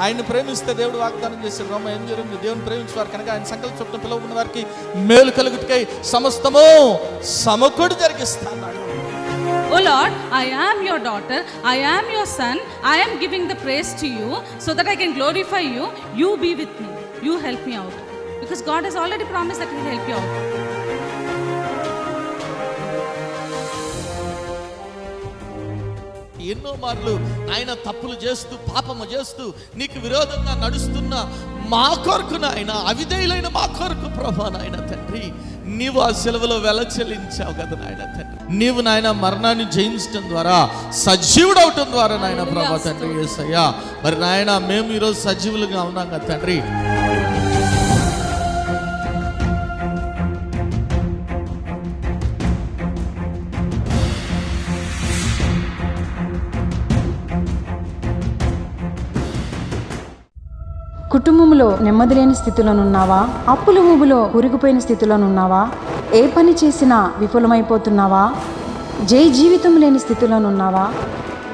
ఆయన్ని ప్రేమిస్తే దేవుడు వాగ్దానం చేశాడు. రోమ ఏం జరిగింది? దేవుని ప్రేమించేవారు కనుక ఆయన సంకల్ప చొప్పున పిలువబడిన వారికి మేలు కలుగుటకై సమస్తము సమకూడి జరిగిస్తాడు. Oh Lord, I am your daughter, I am your son, I am giving the praise to you so that I can glorify you. You be with me, you help me out, because God has already promised that He will help you out. ఎన్నో మార్లు ఆయన తప్పులు చేస్తూ పాపము చేస్తూ నీకు విరోధంగా నడుస్తున్న మా కొరకు నాయన, అవిధేయులైన మా కొరకు ప్రభా నాయన తండ్రి, నీవు ఆ సెలవులో వెల చెల్లించావు కదా నాయన తండ్రి. నీవు నాయన మరణాన్ని జయించడం ద్వారా, సజీవుడు అవటం ద్వారా నాయన ప్రభా తండ్రి యేసయ్యా, మరి నాయన మేము ఈరోజు సజీవులుగా ఉన్నాం కదా తండ్రి. కుటుంబంలో నెమ్మది లేని స్థితిలోనున్నావా? అప్పుల ఊబిలో కూరుకుపోయిన స్థితిలోనున్నావా? ఏ పని చేసినా విఫలమైపోతున్నావా? జీవితం లేని స్థితిలోనున్నావా?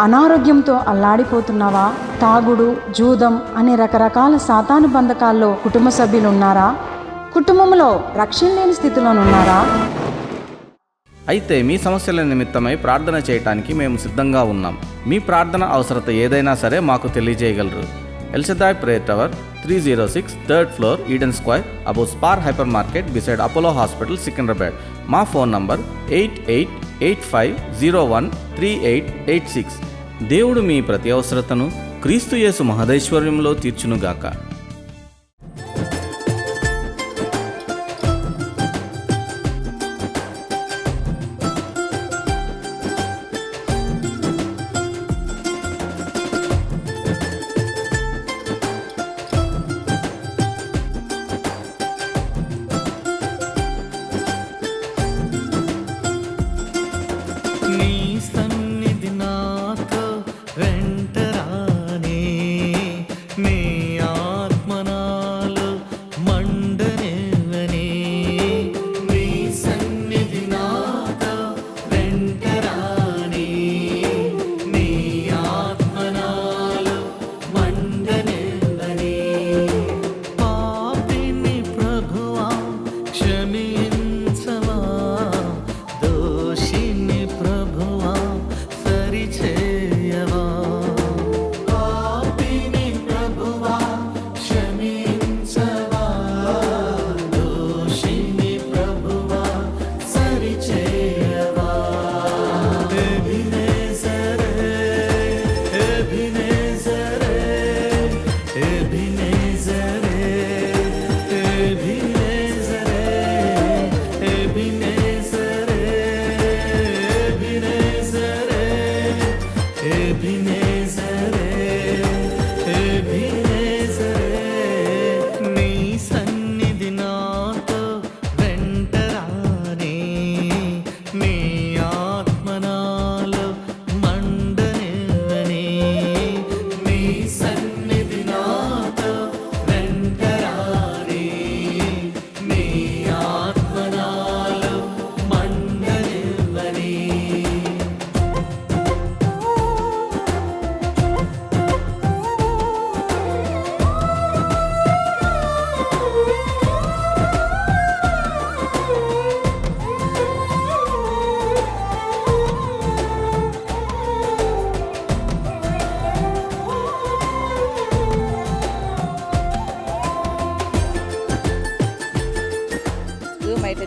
అనారోగ్యంతో అల్లాడిపోతున్నావా? తాగుడు, జూదం అనే రకరకాల సాతాను బంధకాల్లో కుటుంబ సభ్యులు ఉన్నారా? కుటుంబంలో రక్షణ లేని స్థితిలోనున్నారా? అయితే మీ సమస్యల నిమిత్తమై ప్రార్థన చేయటానికి మేము సిద్ధంగా ఉన్నాం. మీ ప్రార్థన అవసరత ఏదైనా సరే మాకు తెలియజేయగలరు. El Shaddai Prayer Tower, 306 3rd floor, Eden Square, above Spar Hypermarket, beside Apollo Hospital, Secunderabad. మా ఫోన్ నంబర్ 8885013886. దేవుడు మీ ప్రతి అవసరతను క్రీస్తు యేసు మహదైశ్వర్యంలో తీర్చునుగాక.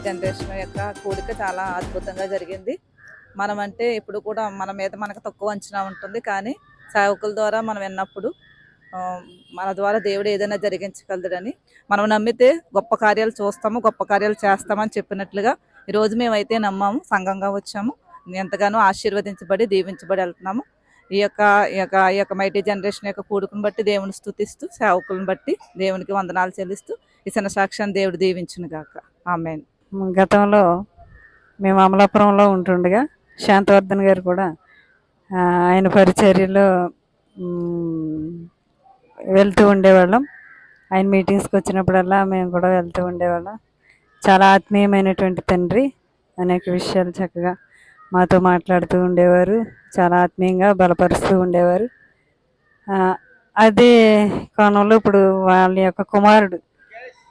జనరేషన్ యొక్క కూడిక చాలా అద్భుతంగా జరిగింది. మనం అంటే ఇప్పుడు కూడా మన మీద మనకు తక్కువ అంచనా ఉంటుంది, కానీ సేవకుల ద్వారా మనం విన్నప్పుడు మన ద్వారా దేవుడు ఏదైనా జరిగించగలడని, మనం నమ్మితే గొప్ప కార్యాలు చూస్తాము, గొప్ప కార్యాలు చేస్తామని చెప్పినట్లుగా ఈరోజు మేమైతే నమ్మాము, సంఘంగా వచ్చాము, ఎంతగానో ఆశీర్వదించబడి దీవించబడి వెళ్తున్నాము. ఈ యొక్క మైటీ జనరేషన్ యొక్క కూడుకుని బట్టి దేవుని స్తుతిస్తూ, సేవకులను బట్టి దేవునికి వందనాలు చెల్లిస్తూ ఈ చిన్న సాక్ష్యాన్ని దేవుడు దీవించును గాక. ఆమేన్. గతంలో మేము అమలాపురంలో ఉంటుండగా శాంతవర్ధన్ గారు కూడా ఆయన పరిచర్యలో వెళ్తూ ఉండేవాళ్ళం. ఆయన మీటింగ్స్కి వచ్చినప్పుడల్లా మేము కూడా వెళ్తూ ఉండేవాళ్ళం. చాలా ఆత్మీయమైనటువంటి తండ్రి, అనేక విషయాలు చక్కగా మాతో మాట్లాడుతూ ఉండేవారు, చాలా ఆత్మీయంగా బలపరుస్తూ ఉండేవారు. అదే కోణంలో ఇప్పుడు వాళ్ళ యొక్క కుమారుడు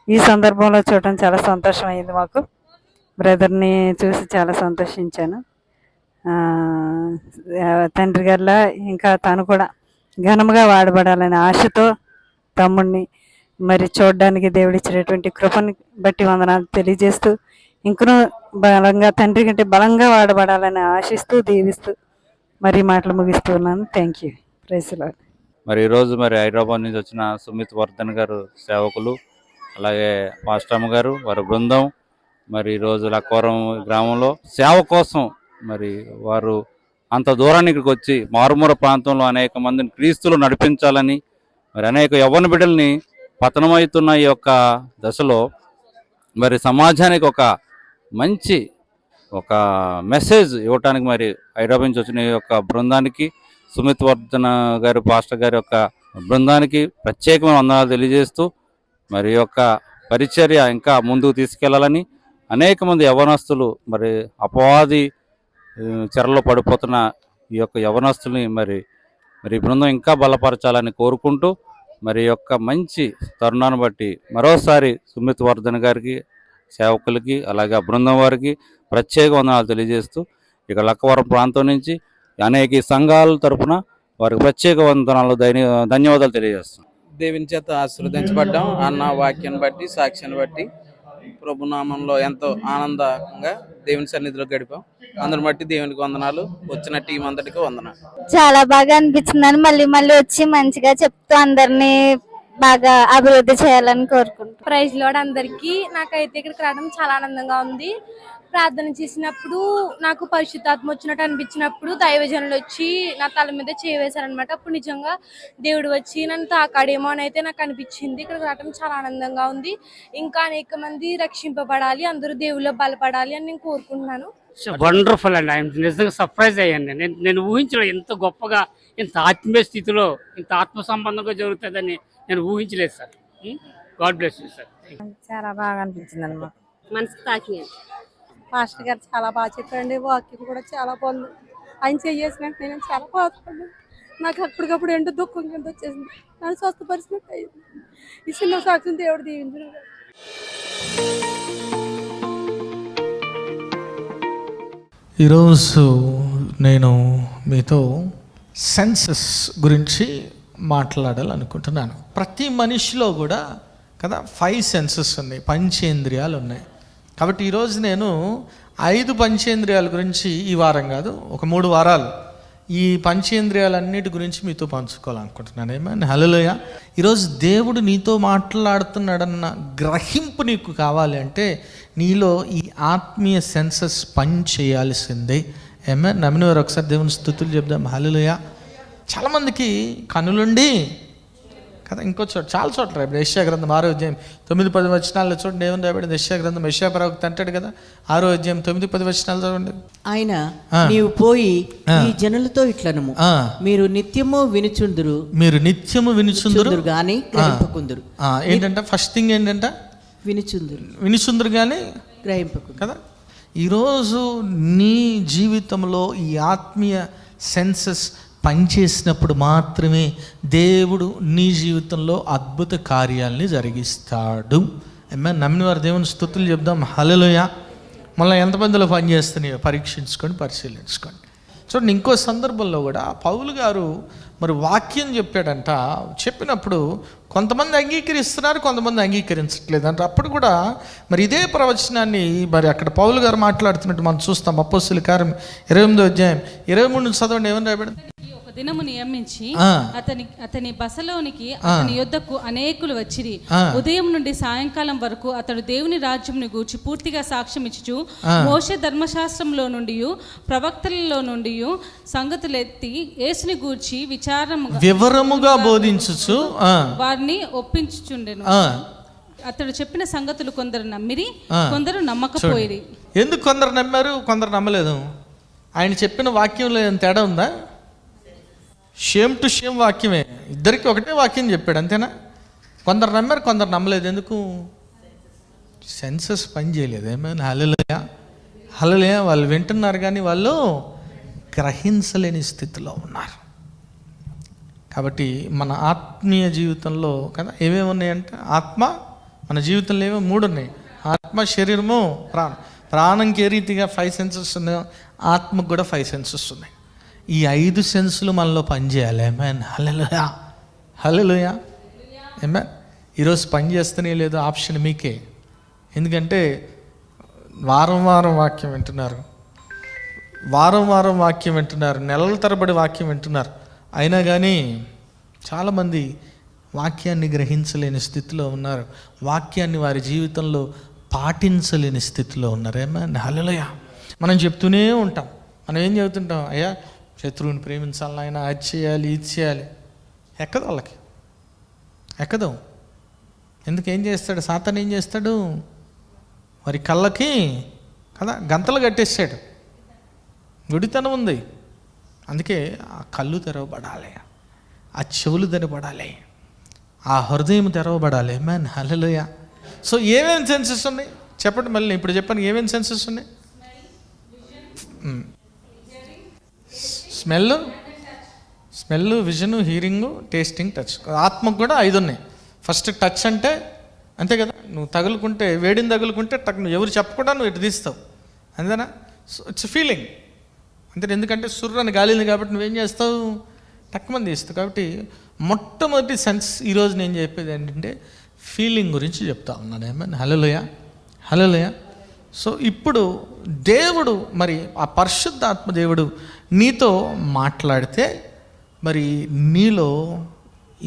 ఈ సందర్భంలో చూడటం చాలా సంతోషం అయింది మాకు. బ్రదర్ని చూసి చాలా సంతోషించాను. ఆ, తండ్రి గారిలా ఇంకా తను కూడా ఘనముగా వాడబడాలనే ఆశతో తమ్ముడిని మరి చూడడానికి దేవుడిచ్చినటువంటి కృపని బట్టి వందనాలు తెలియజేస్తూ ఇంకనూ బలంగా తండ్రి కంటే బలంగా వాడబడాలని ఆశిస్తూ దీవిస్తూ మరి మాటలు ముగిస్తూ ఉన్నాను. Thank you. Praise the lord. మరి ఈరోజు మరి హైదరాబాద్ నుంచి వచ్చిన సుమిత్ వర్ధన్ గారు సేవకులు, అలాగే పాస్టమ్ గారు వారి బృందం మరి ఈరోజు లక్కవరం గ్రామంలో సేవ కోసం మరి వారు అంత దూరానికి ఇక్కడికి వచ్చి మారుమూల ప్రాంతంలో అనేక మందిని క్రీస్తులు నడిపించాలని, మరి అనేక యవ్వన బిడ్డల్ని పతనమవుతున్న ఈ యొక్క దశలో మరి సమాజానికి ఒక మంచి మెసేజ్ ఇవ్వటానికి మరి హైదరాబాద్ నుంచి వచ్చిన ఈ యొక్క బృందానికి, సుమిత్ వర్ధన్ గారు పాస్టర్ గారి యొక్క బృందానికి ప్రత్యేకమైన వందనాలు తెలియజేస్తూ మరి యొక్క పరిచర్య ఇంకా ముందుకు తీసుకెళ్లాలని, అనేక మంది యవనస్తులు మరి అపవాది చెరలో పడిపోతున్న ఈ యొక్క యవనస్తుల్ని మరి బృందం ఇంకా బలపరచాలని కోరుకుంటూ మరి యొక్క మంచి తరుణాన్ని బట్టి మరోసారి సుమిత్ వర్ధన్ గారికి, సేవకులకి, అలాగే ఆ బృందం వారికి ప్రత్యేక వందనాలు తెలియజేస్తూ ఇక లక్కవరం ప్రాంతం నుంచి అనేక సంఘాల తరఫున వారికి ప్రత్యేక వందనాలు ధన్యవాదాలు తెలియజేస్తున్నాం. దేవుని చేత ఆశీర్వదించబడ్డాం. అన్న వాక్యాన్ని బట్టి, సాక్ష్యాన్ని బట్టి ప్రభునామంలో ఎంతో ఆనందంగా దేవుని సన్నిధిలో గడిపాం. అందరిని బట్టి దేవునికి వందనాలు. వచ్చిన టీం అందరికీ వందనాలు. చాలా బాగా అనిపించిందని మళ్ళీ మళ్ళీ వచ్చి మంచిగా చెప్తూ అందరినీ బాగా అభివృద్ధి చేయాలని కోరుకుంటున్నాను. ప్రైజ్ లార్డ్ అందరికీ. నాకైతే ఇక్కడికి రావడం చాలా ఆనందంగా ఉంది. ప్రార్థన చేసినప్పుడు నాకు పరిశుద్ధాత్మ వచ్చినట్టు అనిపించినప్పుడు దైవజనులు వచ్చి నా తల మీద చేయవేశారనమాట. అప్పుడు నిజంగా దేవుడు వచ్చి నన్ను తాకాడేమో అని అయితే నాకు అనిపించింది. ఇక్కడికి రావడం చాలా ఆనందంగా ఉంది. ఇంకా అనేక మంది రక్షింపబడాలి, అందరూ దేవుళ్ళో బలపడాలి అని నేను కోరుకుంటున్నాను. వండర్ఫుల్ అండి. ఆయన నిజంగా సర్ప్రైజ్ అయ్యాను. నేను ఊహించలేదు ఇంత గొప్పగా, ఇంత ఆత్మీయ స్థితిలో, ఇంత ఆత్మ సంబంధంగా జరుగుతుందని నేను ఊహించలేదు sir. God bless you sir. చాలా బాగా అనిపించింది అన్నమాట. మనసుకు తాకింది. మాస్టర్ గారు చాలా బాగా చెప్పారండి. వాక్యం కూడా చాలా బాగుంది. ఆయన చేసినట్టు నేను చాలా బాధపడ్డాను. నాకు అప్పటికప్పుడు ఏంటో దుఃఖం కింద వచ్చేసింది. నన్ను స్వస్థపరిచినట్టు అయింది. ఈ చిన్న సాక్ష్యం దేవుడు దీవించు. ఈరోజు నేను మీతో సెన్సెస్ గురించి మాట్లాడాలనుకుంటున్నాను. ప్రతి మనిషిలో కూడా కదా 5 సెన్సెస్ ఉన్నాయి, పంచేంద్రియాలు ఉన్నాయి. కాబట్టి ఈరోజు నేను 5 పంచేంద్రియాల గురించి ఈ వారం కాదు, ఒక 3 వారాలు ఈ పంచేంద్రియాలన్నిటి గురించి మీతో పంచుకోవాలనుకుంటున్నాను. ఏమన్నా హల్లెలూయా. ఈరోజు దేవుడు నీతో మాట్లాడుతున్నాడన్న గ్రహింపు నీకు కావాలి అంటే నీలో ఈ ఆత్మీయ సెన్సెస్ పని చేయాల్సిందే. ఏమన్నా నమ్మిన వారు ఒకసారి దేవుని స్తుతులు చెప్దాం. హల్లెలూయా. చాలామందికి కనులుండి కదా, ఇంకో చోట చాలా చోట్ల రాబడి యెషయా గ్రంథం 6వ అధ్యాయం 9-10 వచనాల్లో చూడండి. ఏమని రాబడింది? యెషయా గ్రంథం, యెషయా ప్రవక్త అంటాడు కదా 6వ అధ్యాయం 9-10 వచనాలు చూడండి. ఆయన నీవు పోయి ఈ జనులతో ఇట్లనము, మీరు నిత్యము వినుచుందురు గాని గ్రహింపకుందురు. ఏంటంటే ఫస్ట్ థింగ్ ఏంటంటే వినుచుందురు కానీ గ్రహింపకుందురు కదా. ఈరోజు నీ జీవితంలో ఈ ఆత్మీయ సెన్సెస్ పనిచేసినప్పుడు మాత్రమే దేవుడు నీ జీవితంలో అద్భుత కార్యాలని జరిగిస్తాడు. నమ్మిన వారు దేవుని స్తుతులు చెప్దాం. హల్లెలూయా. మళ్ళీ ఎంతమందిలో పనిచేస్తున్నాయో పరీక్షించుకొని పరిశీలించుకోండి. చూడండి, ఇంకో సందర్భంలో కూడా పౌలు గారు మరి వాక్యం చెప్పాడంట. చెప్పినప్పుడు కొంతమంది అంగీకరిస్తున్నారు, కొంతమంది అంగీకరించట్లేదు అంట. అప్పుడు కూడా మరి ఇదే ప్రవచనాన్ని మరి అక్కడ పౌలు గారు మాట్లాడుతున్నట్టు మనం చూస్తాం. అపోస్తలుల కార్యం 28వ అధ్యాయం 23 చదవండి. ఏమని రాయబడింది? దినము నియమించి అతని బసలోనికి అతని యొద్దకు అనేకులు వచ్చిరి. ఉదయం నుండి సాయంకాలం వరకు అతడు దేవుని రాజ్యంను గూర్చి పూర్తిగా సాక్ష్యం ఇచ్చుచు మోషే ధర్మశాస్త్రంలో నుండి ప్రవక్తలలో నుండి సంగతులెత్తి యేసుని గూర్చి వివరముగా బోధించుచు వారిని ఒప్పించుచుండెను. అతడు చెప్పిన సంగతులు కొందరు నమ్మిరి, కొందరు నమ్మకపోయిరి. ఎందుకు కొందరు నమ్మారు, కొందరు నమ్మలేదు? ఆయన చెప్పిన వాక్యంలో ఏం తేడా ఉందా? షేమ్ టు షేమ్ వాక్యమే. ఇద్దరికి ఒకటే వాక్యం చెప్పాడు, అంతేనా? కొందరు నమ్మారు, కొందరు నమ్మలేదు. ఎందుకు? సెన్సెస్ పని చేయలేదు. ఏమైనా హల్లెలూయా. హల్లెలూయా. వాళ్ళు వింటున్నారు కానీ వాళ్ళు గ్రహించలేని స్థితిలో ఉన్నారు కాబట్టి మన ఆత్మీయ జీవితంలో కదా ఏమేమి ఉన్నాయంటే ఆత్మ, మన జీవితంలో ఏమో 3 ఉన్నాయి: ఆత్మ, శరీరము, ప్రాణం. ప్రాణంకి ఏ రీతిగా 5 సెన్సెస్ ఉన్నాయో ఆత్మకు కూడా 5 సెన్సెస్ ఉన్నాయి. ఈ 5 సెన్సులు మనలో పనిచేయాలి. ఆమేన్. హల్లెలూయా, హల్లెలూయా, ఆమేన్. ఈరోజు పని చేస్తేనే లేదో ఆప్షన్ మీకే. ఎందుకంటే వారం వారం వాక్యం వింటున్నారు, నెలల తరబడి వాక్యం వింటున్నారు, అయినా కానీ చాలామంది వాక్యాన్ని గ్రహించలేని స్థితిలో ఉన్నారు, వాక్యాన్ని వారి జీవితంలో పాటించలేని స్థితిలో ఉన్నారు. ఆమేన్. హల్లెలూయా. మనం చెప్తూనే ఉంటాం, మనం ఏం చెబుతుంటాం? అయ్యా శత్రువుని ప్రేమించాలి నాయన, అది చేయాలి, ఇది చేయాలి. ఎక్కదు వాళ్ళకి, ఎక్కదు. ఎందుకు? ఏం చేస్తాడు సాతాను? ఏం చేస్తాడు? వారి కళ్ళకి కదా గంతలు కట్టేసాడు. గుడితనం ఉంది. అందుకే ఆ కళ్ళు తెరవబడాలి, ఆ చెవులు తెరవబడాలి, ఆ హృదయం తెరవబడాలి. ఆమేన్. హల్లెలూయా. సో ఏమేమి సెన్సెస్ ఉన్నాయి చెప్పండి మళ్ళీ. ఇప్పుడు చెప్పండి ఏమేమి సెన్సెస్ ఉన్నాయి? Smell, vision, hearing, tasting, touch. ఆత్మకు కూడా 5 ఉన్నాయి. ఫస్ట్ టచ్ అంటే అంతే కదా, నువ్వు తగులుకుంటే, వేడిని తగులుకుంటే నువ్వు ఎవరు చెప్పకుండా నువ్వు ఇటు తీస్తావు, అంతేనా? సో ఇట్స్ ఫీలింగ్ అంతే. ఎందుకంటే సుర్రని గాలింది కాబట్టి నువ్వేం చేస్తావు? తక్కువమంది తీస్తావు. కాబట్టి మొట్టమొదటి సెన్స్ ఈరోజు నేను చెప్పేది ఏంటంటే ఫీలింగ్ గురించి చెప్తా ఉన్నాను. ఏమన్నా? హల్లెలూయా, హల్లెలూయా. సో ఇప్పుడు దేవుడు, మరి ఆ పరిశుద్ధాత్మ దేవుడు నీతో మాట్లాడితే మరి నీలో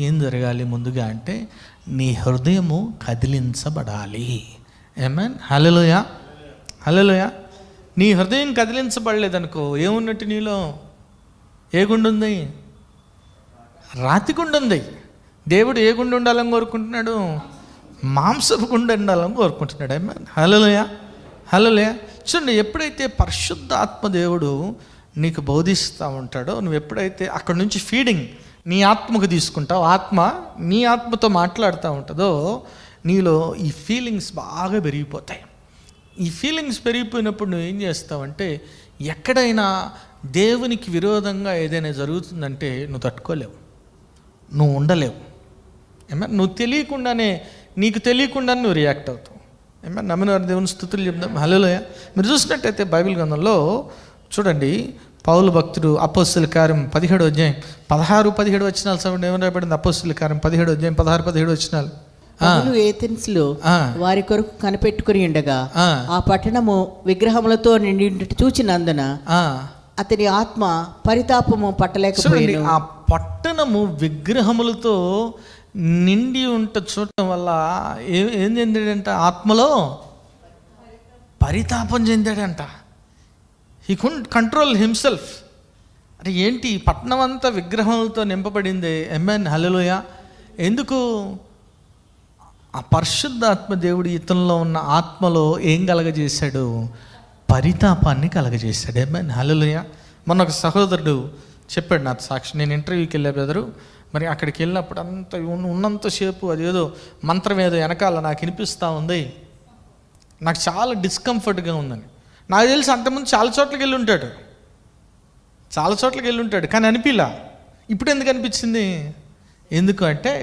ఏం జరగాలి ముందుగా అంటే నీ హృదయము కదిలించబడాలి. ఆమేన్. హల్లెలూయా, హల్లెలూయా. నీ హృదయం కదిలించబడలేదనుకో ఏమున్నట్టు? నీలో ఏ గుండె ఉంది? రాతి గుండె ఉంది. దేవుడు ఏ గుండె ఉండాలని కోరుకుంటున్నాడు? మాంసపు గుండె ఉండాలని కోరుకుంటున్నాడు. ఆమేన్. హల్లెలూయా, హల్లెలూయా. చూడండి, ఎప్పుడైతే పరిశుద్ధ ఆత్మ దేవుడు నీకు బోధిస్తూ ఉంటాడో, నువ్వు ఎప్పుడైతే అక్కడ నుంచి ఫీడింగ్ నీ ఆత్మకు తీసుకుంటావు, ఆత్మ నీ ఆత్మతో మాట్లాడుతూ ఉంటుందో నీలో ఈ ఫీలింగ్స్ బాగా పెరిగిపోతాయి. ఈ ఫీలింగ్స్ పెరిగిపోయినప్పుడు నువ్వు ఏం చేస్తావంటే ఎక్కడైనా దేవునికి విరోధంగా ఏదైనా జరుగుతుందంటే నువ్వు తట్టుకోలేవు, నువ్వు ఉండలేవు. ఏమన్నా? నువ్వు తెలియకుండానే, నీకు తెలియకుండానే నువ్వు రియాక్ట్ అవుతావు. ఏమన్నా? నమ్మిన వారి దేవుని స్తుతులు చెప్దాం. హల్లెలూయా. మీరు చూసినట్టయితే బైబిల్ గ్రంథంలో చూడండి, పౌలు భక్తుడు అపోస్తలుల కార్యం 17వ అధ్యాయం 16-17 వచనాలు చదవండి. ఏమని రాయబడింది? అపోస్తలుల కార్యం 17వ అధ్యాయం 16-17 వచనాలు. పౌలు ఏథెన్స్లో వారి కొరకు కనిపెట్టుకుని ఉండగా ఆ పట్టణము విగ్రహములతో నిండి చూచినందున అతని ఆత్మ పరితాపము పట్టలేకపోయింది. ఆ పట్టణము విగ్రహములతో నిండి ఉంట చూడటం వల్ల ఏం చెందాడంట? ఆత్మలో పరితాపం చెందాడంట. He couldn't control himself. అంటే ఏంటి? పట్టణం అంతా విగ్రహములతో నింపబడింది. ఆమేన్. హల్లెలూయా. ఎందుకు? ఆ పరిశుద్ధాత్మ దేవుడు ఇతనిలో ఉన్న ఆత్మలో ఏం కలగజేశాడు? పరితాపాన్ని కలగజేశాడు. ఆమేన్. హల్లెలూయా. మొన్న ఒక సహోదరుడు చెప్పాడు నాకు సాక్షి. నేను ఇంటర్వ్యూకి వెళ్ళా బ్రదరు. మరి అక్కడికి వెళ్ళినప్పుడు అంత ఉన్నంతసేపు అదేదో మంత్రం ఏదో వెనకాల నాకు వినిపిస్తూ ఉంది, నాకు చాలా డిస్కంఫర్ట్గా ఉందని. నాకు తెలిసి అంతకుముందు చాలా చోట్లకి వెళ్ళి ఉంటాడు, కానీ అనిపిలా. ఇప్పుడు ఎందుకు అనిపించింది? ఎందుకు అంటే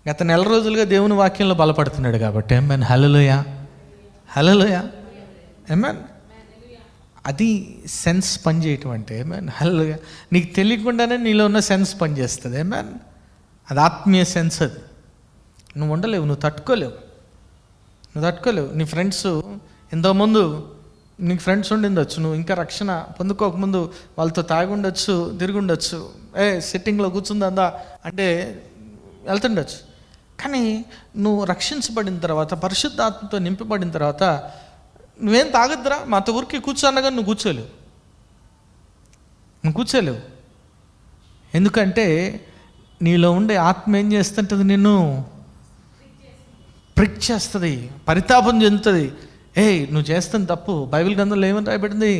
గత నెల రోజులుగా దేవుని వాక్యంలో బలపడుతున్నాడు కాబట్టి. ఆమేన్. హల్లెలూయా, హల్లెలూయా. ఆమేన్. అది సెన్స్ పనిచేయటం అంటే. ఆమేన్. హల్లెలూయా. నీకు తెలియకుండానే నీలో ఉన్న సెన్స్ పనిచేస్తుంది. ఆమేన్. అది ఆత్మీయ సెన్స్. అది నువ్వు ఉండలేవు, నువ్వు తట్టుకోలేవు. నీ ఫ్రెండ్స్ ఇంతకుముందు నీకు ఫ్రెండ్స్ ఉండిండొచ్చు, నువ్వు ఇంకా రక్షణ పొందుకోకముందు వాళ్ళతో తాగి ఉండొచ్చు, తిరిగి ఉండొచ్చు, సిట్టింగ్లో కూర్చుందా అంటే వెళ్తుండొచ్చు. కానీ నువ్వు రక్షించబడిన తర్వాత, పరిశుద్ధాత్మతో నింపబడిన తర్వాత నువ్వేం తాగద్దురా మాతో ఊరికి కూర్చోన్నగా నువ్వు కూర్చోలేవు. ఎందుకంటే నీలో ఉండే ఆత్మ ఏం చేస్తుంటుంది? నిన్ను ప్రిక్ చేస్తుంది, పరితాపం చెందుతుంది. నువ్వు చేస్తున్న తప్పు. బైబిల్ గ్రంథంలో ఏమని రాయబడింది?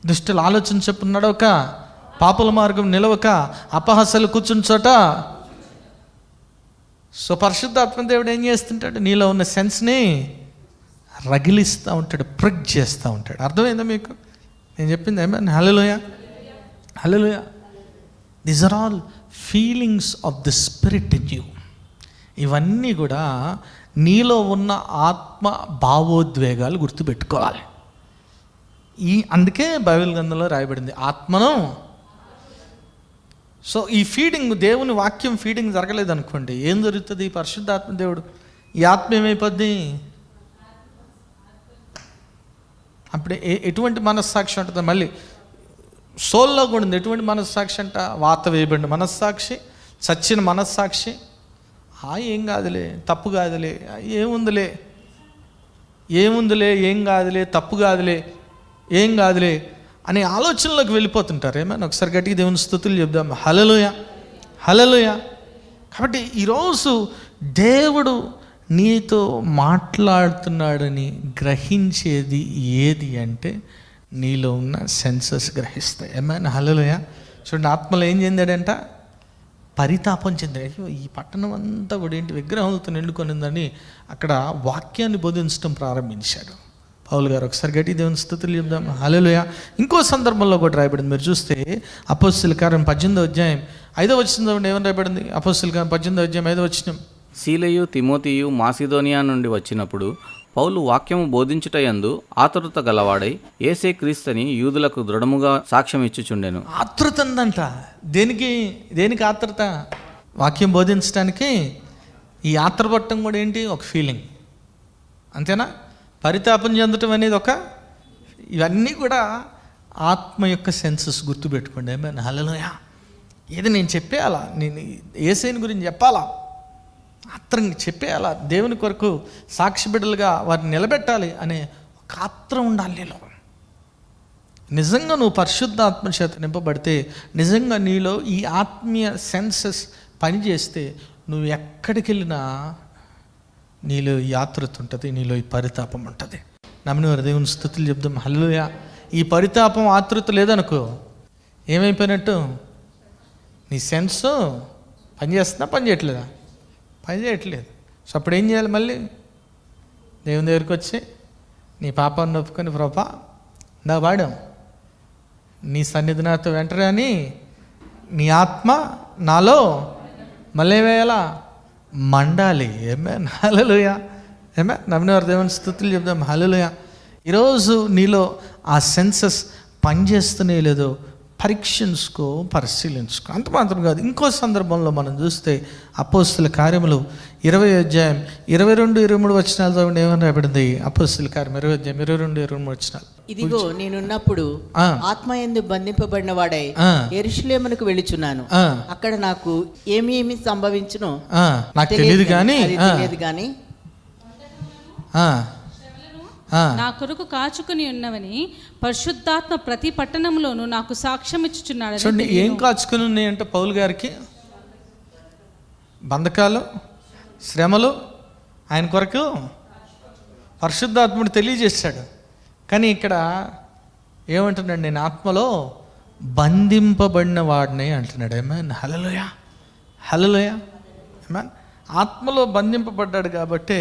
దుష్టుల ఆలోచన చొప్పున నడవక, పాపుల మార్గం నిలవక, అపహాస్యాలు కూర్చుని చోట. సో పరిశుద్ధాత్మ దేవుడు ఏం చేస్తుంటాడు? నీలో ఉన్న సెన్స్ని రగిలిస్తూ ఉంటాడు, ప్రిక్ చేస్తూ ఉంటాడు. అర్థమైందా మీకు నేను చెప్పింది? ఏమన్నా? Hallelujah, hallelujah. These are all feelings of the spirit in you. ఇవన్నీ కూడా నీలో ఉన్న ఆత్మ భావోద్వేగాలు గుర్తుపెట్టుకోవాలి. అందుకే బైబిల్ గ్రంథంలో రాయబడింది ఆత్మను. సో ఈ ఫీడింగ్, దేవుని వాక్యం ఫీడింగ్ జరగలేదు అనుకోండి, ఏం జరుగుతుంది? పరిశుద్ధాత్మ దేవుడు ఈ ఆత్మ ఏమైపోద్ది? అప్పుడే ఎటువంటి మనస్సాక్షి ఉంటుంది? మళ్ళీ సోల్లో కూడా ఉంది. ఎటువంటి మనస్సాక్షి అంట? వాత వేయబడిన మనస్సాక్షి, చచ్చిన మనస్సాక్షి. ఏం కాదులే, తప్పు కాదులే, ఏముందిలే, ఏం కాదులే, తప్పు కాదులే, ఏం కాదులే అనే ఆలోచనలోకి వెళ్ళిపోతుంటారు. ఏమైనా ఒకసారి గట్టిగా దేవుని స్తుతులు చెప్దాం. హల్లెలూయా, హల్లెలూయా. కాబట్టి ఈరోజు దేవుడు నీతో మాట్లాడుతున్నాడని గ్రహించేది ఏది అంటే నీలో ఉన్న సెన్సెస్ గ్రహిస్తాయి. ఏమైనా హల్లెలూయా. చూడండి, ఆత్మలో ఏం చెందాడంట? పరితాపం చెందాడు. అయ్యో, ఈ పట్టణం అంతా కూడా ఏంటి విగ్రహాలతో నిండుకొనిందని అక్కడ వాక్యాన్ని బోధించడం ప్రారంభించాడు పౌలు గారు. ఒకసారి గట్టి దేవుని స్తుతులు చెప్దాం. హల్లెలూయా. ఇంకో సందర్భంలో కూడా రాయబడింది. మీరు చూస్తే అపోస్తలుల కార్యం 18వ అధ్యాయం 5వ వచనం ఏమని రాయబడింది? అపోస్తలుల కార్యం 18వ అధ్యాయం 5వ వచనం. సీలయు తిమోతియు మాసిదోనియా నుండి వచ్చినప్పుడు పౌలు వాక్యము బోధించుటయందు ఆతురత గలవాడై యేసే క్రీస్తుని యూదులకు దృఢముగా సాక్ష్యం ఇచ్చుచుండెను. ఆతృత ఉందంట. దేనికి ఆతృత? వాక్యం బోధించడానికి. ఈ ఆత్రపట్టం కూడా ఏంటి? ఒక ఫీలింగ్, అంతేనా? పరితాపం చెందటం అనేది ఇవన్నీ కూడా ఆత్మ యొక్క సెన్సెస్. గుర్తుపెట్టుకోండి. ఏమైనా హల్లెలూయా. ఏది నేను చెప్పేయాలా, నేను యేసయ్యని గురించి చెప్పాలా, ఆత్రం చెప్పేయాలా, దేవుని కొరకు సాక్షి బిడ్డలుగా వారిని నిలబెట్టాలి అనే ఒక ఆత్రం ఉండాలి నీలో. నిజంగా నువ్వు పరిశుద్ధాత్మ చేత నింపబడితే, నిజంగా నీలో ఈ ఆత్మీయ సెన్సెస్ పనిచేస్తే, నువ్వు ఎక్కడికి వెళ్ళినా నీలో ఈ ఆతృత ఉంటుంది, నీలో ఈ పరితాపం ఉంటుంది. నమ్మిన వారు దేవుని స్తుతులు చెప్దాం. హల్లెలూయా. ఈ పరితాపం ఆతృత లేదనుకో, ఏమైపోయినట్టు? నీ సెన్స్ పనిచేస్తుందా, పని చేయట్లేదా? పని చేయట్లేదు. సో అప్పుడు ఏం చేయాలి? మళ్ళీ దేవుని దగ్గరికి వచ్చి నీ పాపాన్ని ఒప్పుకొని, ప్రభా నా వాడాం, నీ సన్నిధి నాతో వెంటనే అని నీ ఆత్మ నాలో మళ్ళీ వేయాలా? మండాలి. ఏమేన్ హల్లెలూయా. నమ్మిన వారు దేవుని స్తుతులు చెప్దాం. హల్లెలూయా. ఈరోజు నీలో ఆ సెన్సెస్ పనిచేస్తూనే లేదో పరీక్షించుకో, పరిశీలించుకో. అంత మాత్రం కాదు, ఇంకో సందర్భంలో మనం చూస్తే అపోస్తలుల కార్యములు 20వ అధ్యాయం 22-23 వచనాలతో ఏమని రాయబడింది? అపోస్తలుల కార్యం 20వ అధ్యాయం 22-23 వచనాలు. ఇదిగో నేనున్నప్పుడు ఆత్మయందు బంధింపబడిన వాడై యెరూషలేమునకు వెళ్ళుచున్నాను. అక్కడ నాకు ఏమి సంభవించునో నాకు తెలియదు కానీ నా కొరకు కాచుకుని ఉన్నవని పరిశుద్ధాత్మ ప్రతి పట్టణంలోనూ నాకు సాక్ష్యం ఇచ్చుచున్నాడు. చూడండి, ఏం కాచుకుని ఉన్నాయంటే పౌలు గారికి? బంధకాలు, శ్రమలు ఆయన కొరకు పరిశుద్ధాత్ముడు తెలియజేశాడు. కానీ ఇక్కడ ఏమంటున్నాడు? నేను ఆత్మలో బంధింపబడిన వాడిని అంటున్నాడు. ఏమన్ హల్లెలూయా, హల్లెలూయా. ఏమన్ ఆత్మలో బంధింపబడ్డాడు కాబట్టి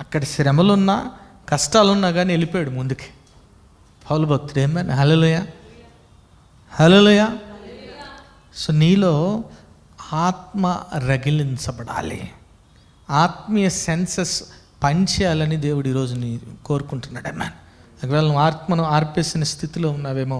అక్కడ శ్రమలున్నా కష్టాలున్నా కానీ వెళ్ళిపోయాడు ముందుకి పౌలు భక్తుడు. ఏమన్ హల్లెలూయా, హల్లెలూయా. సో నీలో ఆత్మ రగిలించబడాలి, ఆత్మీయ సెన్సెస్ పనిచేయాలని దేవుడు ఈరోజు నీ కోరుకుంటున్నాడు. అమ్మాన్ ఒకవేళ నువ్వు ఆత్మను ఆర్పేసిన స్థితిలో ఉన్నావేమో,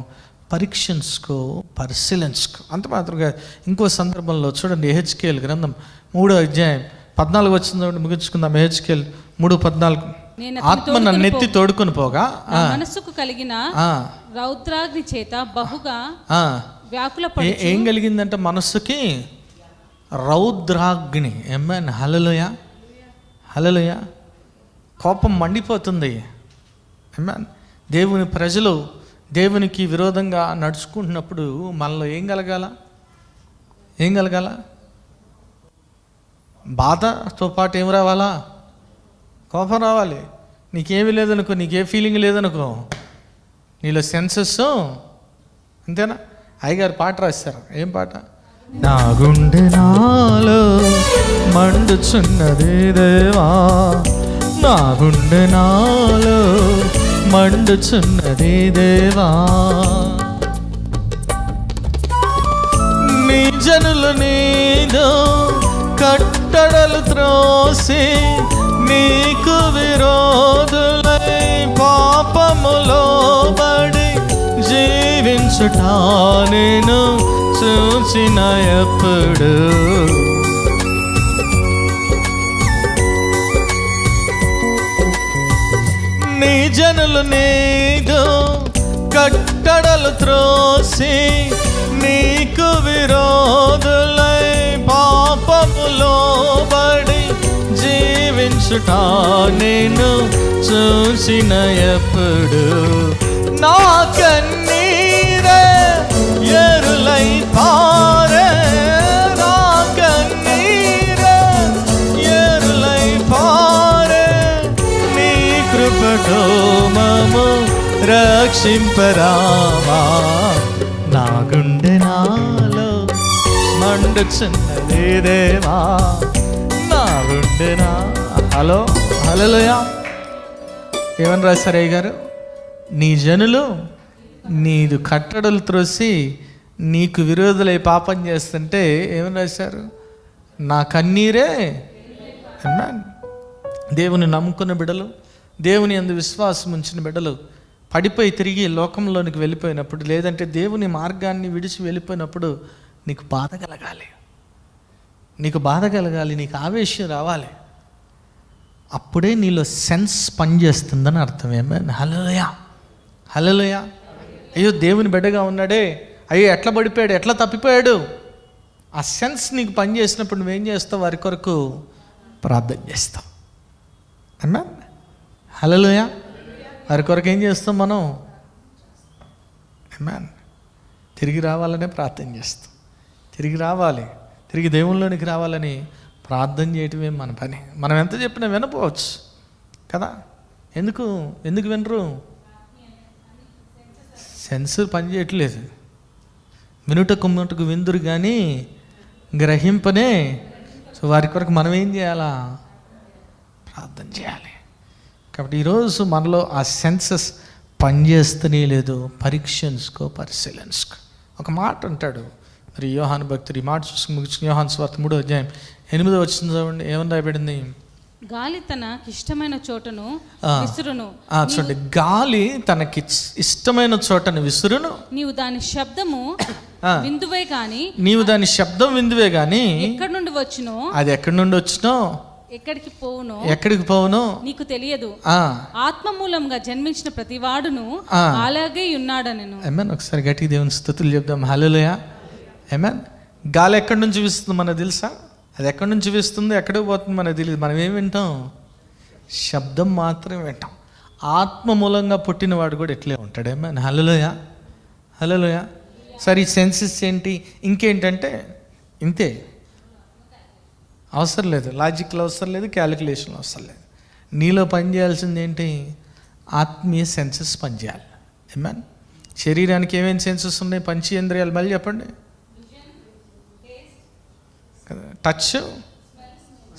పరీక్షించుకో, పరిశీలించుకో. అంత మాత్రంగా ఇంకో సందర్భంలో చూడండి, యెహెజ్కేలు గ్రంథం 3వ అధ్యాయం 14 వచ్చింది ముగించుకుందాం. యెహెజ్కేలు 3:14. ఆత్మ నన్ను ఎత్తి తోడుకొని పోగా మనసుకు కలిగిన రౌద్రాగ్ని చేత బహుగా వ్యాకులపడి. ఏం కలిగిందంటే మనస్సుకి రౌద్రాగ్ని. ఏమన్ హల్లెలూయా, హల్లెలూయా. కోపం మండిపోతుంది. ఏమన్ దేవుని ప్రజలు దేవునికి విరోధంగా నడుచుకుంటున్నప్పుడు మనలో ఏం కలగాల? బాధతో పాటు ఏం రావాలా? కోపం రావాలి. నీకేమీ లేదనుకో, నీకే ఫీలింగ్ లేదనుకో, నీలో సెన్సెస్ అంతేనా? అయ్యగారు పాట రాశారు. ఏం పాట? నా గుండె నాలో మండుచున్నది దేవా, నా గుండె నాలో మండుచున్నది దేవా, నీ జనులు నీదు కట్టడలు త్రోసి నీకు విరోధులై పాపములో పడి జీవించుట నేను చూసిన ఎప్పుడు. నీ జనులు నీదు కట్టడలు త్రోసి నీకు విరోధులై పాపములో పడి జీవించుట నేను చూసిన ఎప్పుడు. నా కన్నీరే ఎరులై పారే, నా కన్నీరే ఎరులై పారే, నీ కృపతో మము రక్షింపరావా. నా గుండె నాలో మండుచున్నదే దేవా, నా గుండె నా. హలో హల్లెలూయా. ఏమని రాశారు అయ్య గారు? నీ జనులు నీదు కట్టడలు త్రోసి నీకు విరోధులై పాపం చేస్తుంటే ఏమని రాశారు? నా కన్నీరే. దేవుని నమ్ముకున్న బిడ్డలు, దేవుని యందు విశ్వాసం ఉంచిన బిడ్డలు పడిపోయి తిరిగి లోకంలోనికి వెళ్ళిపోయినప్పుడు, లేదంటే దేవుని మార్గాన్ని విడిచి వెళ్ళిపోయినప్పుడు నీకు బాధ కలగాలి, నీకు బాధ కలగాలి, నీకు ఆవేశం రావాలి. అప్పుడే నీలో సెన్స్ పనిచేస్తుందని అర్థం. ఏమైనా హల్లెలూయా హల్లెలూయా. అయ్యో దేవుని బిడ్డగా ఉన్నాడే, అయ్యో ఎట్లా పడిపోయాడు, ఎట్లా తప్పిపోయాడు, ఆ సెన్స్ నీకు పనిచేసినప్పుడు నువ్వేం చేస్తావు? వారి కొరకు ప్రార్థన చేస్తావు. అన్నా హల్లెలూయా. వారి కొరకు ఏం చేస్తాం మనం? అన్నా తిరిగి రావాలనే ప్రార్థన చేస్తాం. తిరిగి రావాలి, తిరిగి దేవుళ్ళలోనికి రావాలని ప్రార్థన చేయటమే మన పని. మనం ఎంత చెప్పినా వినపోవచ్చు కదా. ఎందుకు వినరు? సెన్సర్ పని చేయట్లేదు. వినుటకు మునుటకు విందురు కానీ గ్రహింపనే. సో వారి కొరకు మనం ఏం చేయాలా? ప్రార్థన చేయాలి. కాబట్టి ఈరోజు మనలో ఆ సెన్సెస్ పనిచేస్తూనే లేదు. పరీక్షించుకో, పరిశీలించుకో. ఒక మాట అంటాడు మరి యోహాను భక్తుడు, ఈ మాట చూసుకుని ముగించుకుని యోహాను సువార్త 3:8 చూడండి. ఏమని రాయబడింది? గాలి తనకి ఇష్టమైన చోటను విసురును. చూడండి, గాలి తనకి ఇష్టమైన చోటను విసురును, నీవు దాని శబ్దము విందువే గాని, నీవు దాని శబ్దం విందువే గాని, ఎక్కడి నుండి వచ్చునో, అది ఎక్కడి నుండి వచ్చినో, ఎక్కడికి పోవునో నీకు తెలియదు. ఆత్మ మూలంగా జన్మించిన ప్రతివాడును అలాగే ఉన్నాడనెను. ఆమేన్. ఒకసారి గట్టిగా దేవుని స్తుతులు చెప్దాం. హల్లెలూయా. ఆమేన్. గాలి ఎక్కడి నుంచి వీస్తుంది మనకు తెలుసా? అది ఎక్కడి నుంచి వీస్తుందో, ఎక్కడికి పోతుంది మనకు తెలియదు. మనం ఏం వింటాం? శబ్దం మాత్రమే వింటాం. ఆత్మ మూలంగా పుట్టినవాడు కూడా ఎట్లే ఉంటాడు. ఆమేన్. హల్లెలూయా హల్లెలూయా. సరే, ఈ సెన్సెస్ ఏంటి? ఇంకేంటంటే ఇంతే, అవసరం లేదు. లాజిక్లు అవసరం లేదు, క్యాలిక్యులేషన్లు అవసరం లేదు. నీలో పనిచేయాల్సింది ఏంటి? ఆత్మీయ సెన్సెస్ పనిచేయాలి. ఆమేన్. శరీరానికి ఏమేమి సెన్సెస్ ఉన్నాయి? పంచేంద్రియాలు మళ్ళీ చెప్పండి. Touch,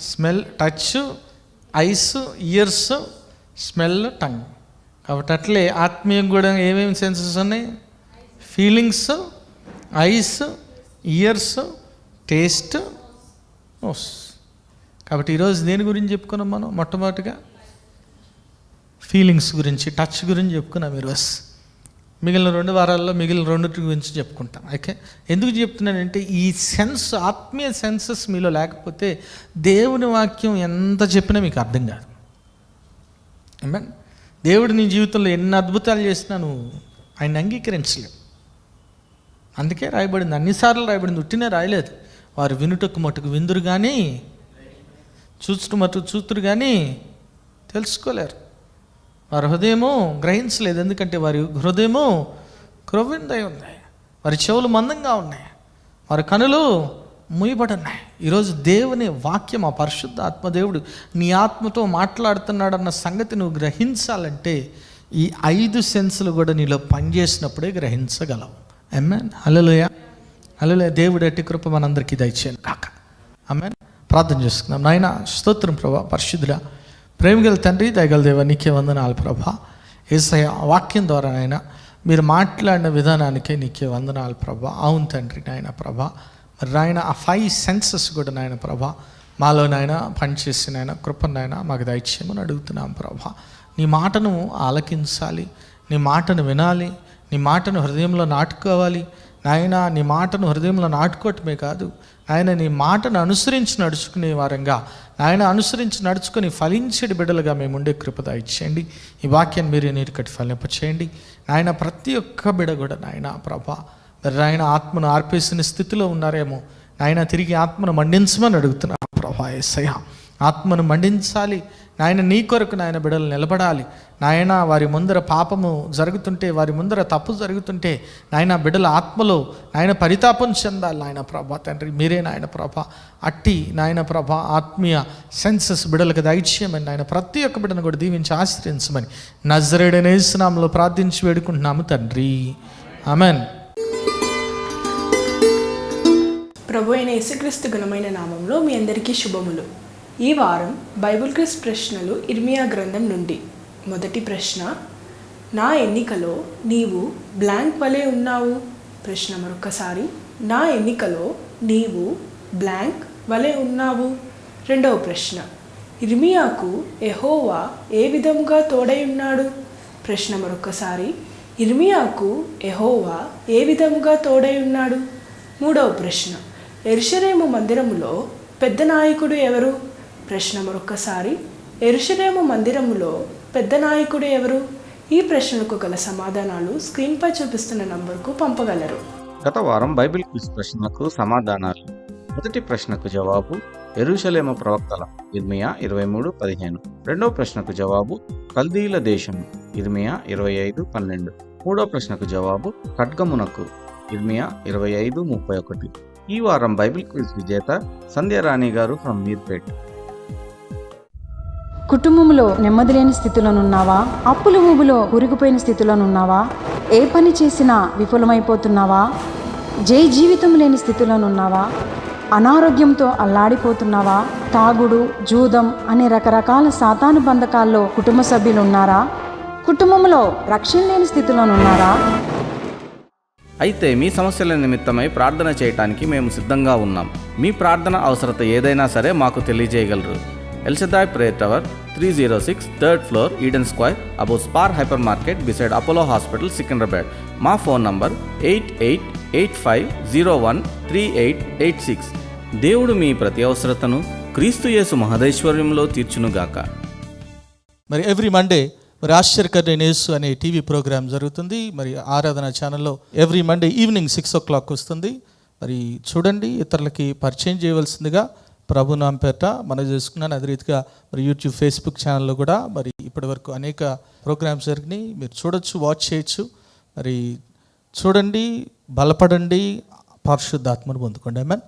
smell, touch, eyes, ears, smell, tongue. కాబట్టి అట్లే ఆత్మీయం కూడా ఏమేమి సెన్సెస్ ఉన్నాయి? Feelings, eyes, ears, taste, nose. కాబట్టి ఈరోజు దేని గురించి చెప్పుకున్నాం మనం? మొట్టమొదటిగా ఫీలింగ్స్ గురించి, టచ్ గురించి చెప్పుకున్నాం ఈరోజు. మిగిలిన 2 వారాల్లో మిగిలిన 2 గురించి చెప్పుకుంటాం. ఓకే, ఎందుకు చెప్తున్నానంటే ఈ సెన్స్, ఆత్మీయ సెన్సెస్ మీలో లేకపోతే దేవుని వాక్యం ఎంత చెప్పినా మీకు అర్థం కాదు. ఆమేన్. దేవుడు నీ జీవితంలో ఎన్ని అద్భుతాలు చేసినా నువ్వు ఆయన అంగీకరించలేవు. అందుకే రాయబడింది, అన్నిసార్లు రాయబడింది, ఉట్టినే రాయలేదు. వారు వినుటకు మటుకు విందురు కానీ, చూచుట మటుకు చూతురు కానీ తెలుసుకోలేరు. వారి హృదయము గ్రహించలేదు, ఎందుకంటే వారి హృదయము క్రొవ్విందై ఉంది, వారి చెవులు మందంగా ఉన్నాయి, వారి కనులు మూయబడి ఉన్నాయి. ఈరోజు దేవుని వాక్యం, ఆ పరిశుద్ధ ఆత్మదేవుడు నీ ఆత్మతో మాట్లాడుతున్నాడన్న సంగతి నువ్వు గ్రహించాలంటే ఈ 5 సెన్సులు కూడా నీలో పనిచేసినప్పుడే గ్రహించగలవు. ఆమేన్. హల్లెలూయా హల్లెలూయా. దేవుడు అట్టి కృప మనందరికీ దయచేయను కాక. ఆమేన్. ప్రార్థన చేసుకుందాం. నాయన స్తోత్రం ప్రభా, పరిశుద్ధుడా, ప్రేమగల తండ్రి, దయగల దేవా, నీకే వందనాలు ప్రభా. యేసయ్య, వాక్యం ద్వారా నాయన మీరు మాట్లాడిన విధానానికే నీకే వందనాలు ప్రభా. అవును తండ్రి నాయన ప్రభా, నాయన ఆ 5 సెన్సెస్ కూడా నాయన ప్రభా మాలో నాయన పనిచేసి నాయన కృపను నాయన మాకు దయచేయమని అడుగుతున్నాం ప్రభా. నీ మాటను ఆలకించాలి, నీ మాటను వినాలి, నీ మాటను హృదయంలో నాటుకోవాలి నాయన. నీ మాటను హృదయంలో నాటుకోవటమే కాదు ఆయన, నీ మాటను అనుసరించి నడుచుకునే వారంగా ఆయన అనుసరించి నడుచుకొని ఫలించేటి బిడ్డలుగా మేము ఉండే కృప దయచేయండి. ఈ వాక్యాన్ని మీరు నీరు కట్టి ఫలింపచేయండి నాయన. ప్రతి ఒక్క బిడ్డ కూడా నాయన ప్రభా నాయన ఆత్మను ఆర్పేసిన స్థితిలో ఉన్నారేమో నాయన, తిరిగి ఆత్మను మండించమని అడుగుతున్నాను ప్రభా. యేసయ్య ఆత్మను మండించాలి నాయన, నీ కొరకు నాయన బిడ్డలు నిలబడాలి నాయన. వారి ముందర పాపము జరుగుతుంటే, వారి ముందర తప్పు జరుగుతుంటే నాయన బిడ్డల ఆత్మలో నాయన పరితాపం చెందాలి నాయన ప్రభా. తండ్రి మీరే నాయన ప్రభా అట్టి నాయన ప్రభా ఆత్మీయ సెన్సెస్ బిడ్డలకు దయచేయమని నాయన. ప్రతి ఒక్క బిడ్డను కూడా దీవించి ఆశ్రయించమని నజరేయుడైన యేసు నామములో ప్రార్థించి వేడుకుంటున్నాము తండ్రి, ఆమెన్. ప్రభు అయిన యేసుక్రీస్తు ఘనమైన నామంలో మీ అందరికీ శుభములు. ఈ వారం బైబిల్ క్విజ్ ప్రశ్నలు ఇర్మియా గ్రంథం నుండి. మొదటి ప్రశ్న, నా ఎన్నికలో నీవు బ్లాంక్ వలె ఉన్నావు. ప్రశ్న మరొకసారి, నా ఎన్నికలో నీవు బ్లాంక్ వలె ఉన్నావు. రెండవ ప్రశ్న, ఇర్మియాకు యెహోవా ఏ విధముగా తోడై ఉన్నాడు. ప్రశ్న మరొకసారి, ఇర్మియాకు యెహోవా ఏ విధముగా తోడై ఉన్నాడు. మూడవ ప్రశ్న, యెరూషలేము మందిరములో పెద్ద నాయకుడు ఎవరు. ప్రశ్న మరొకసారి, యెరూషలేము మందిరములో పెద్ద నాయకుడు ఎవరు. ఈ ప్రశ్నలకు గల సమాధానాలు స్క్రీన్పై చూపిస్తున్న నంబర్కు పంపగలరు. గత వారం బైబిల్ క్విజ్ ప్రశ్నలకు సమాధానాలు. మొదటి ప్రశ్నకు జవాబు యెరూషలేము ప్రవక్తల ఇర్మియా 23:15. రెండవ ప్రశ్నకు జవాబు కల్దీల దేశం ఇర్మియా 25:12. మూడవ ప్రశ్నకు జవాబు ఖడ్గమునకు ఇర్మియా 25:31. ఈ వారం బైబిల్ క్విజ్ విజేత సంధ్యారాణి గారు ఫ్రమ్ మీర్పేట్. కుటుంబంలో నెమ్మది లేని స్థితిలోనున్నావా? అప్పుల ఊబిలో కూరుకుపోయిన స్థితిలోనున్నావా? ఏ పని చేసినా విఫలమైపోతున్నావా? జీవితం లేని స్థితిలోనున్నావా? అనారోగ్యంతో అల్లాడిపోతున్నావా? తాగుడు, జూదం అనే రకరకాల సాతాను బంధకాల్లో కుటుంబ సభ్యులు ఉన్నారా? కుటుంబంలో రక్షణ లేని స్థితిలోనున్నారా? అయితే మీ సమస్యల నిమిత్తమై ప్రార్థన చేయటానికి మేము సిద్ధంగా ఉన్నాం. మీ ప్రార్థన అవసరత ఏదైనా సరే మాకు తెలియజేయగలరు. El Shaddai prayer tower 306 3rd floor Eden square above Spar hyper market beside Apollo hospital Secunderabad. మా ఫోన్ నంబర్ 8885013886. దేవుడు మీ ప్రతి అవసరతను క్రీస్తు యేసు మహదైశ్వర్యంలో తీర్చునుగాక. మరి ఎవ్రీ మండే మరి ఆశ్చర్యకరమైన యేసు అనే టీవీ ప్రోగ్రామ్ జరుగుతుంది. మరి ఆరాధన ఛానల్లో ఎవ్రీ మండే ఈవినింగ్ 6 o'clock వస్తుంది. మరి చూడండి, ఇతరులకి పరిచయం చేయవలసిందిగా ప్రభు నాంపేట మనం చేసుకున్నాను. అదే రీతిగా మరి యూట్యూబ్, ఫేస్బుక్ ఛానల్లో కూడా మరి ఇప్పటివరకు అనేక ప్రోగ్రామ్స్ జరిగినాయి. మీరు చూడొచ్చు, వాచ్ చేయొచ్చు. మరి చూడండి, బలపడండి, పరిశుద్ధాత్మను పొందుకోండి. ఆమేన్.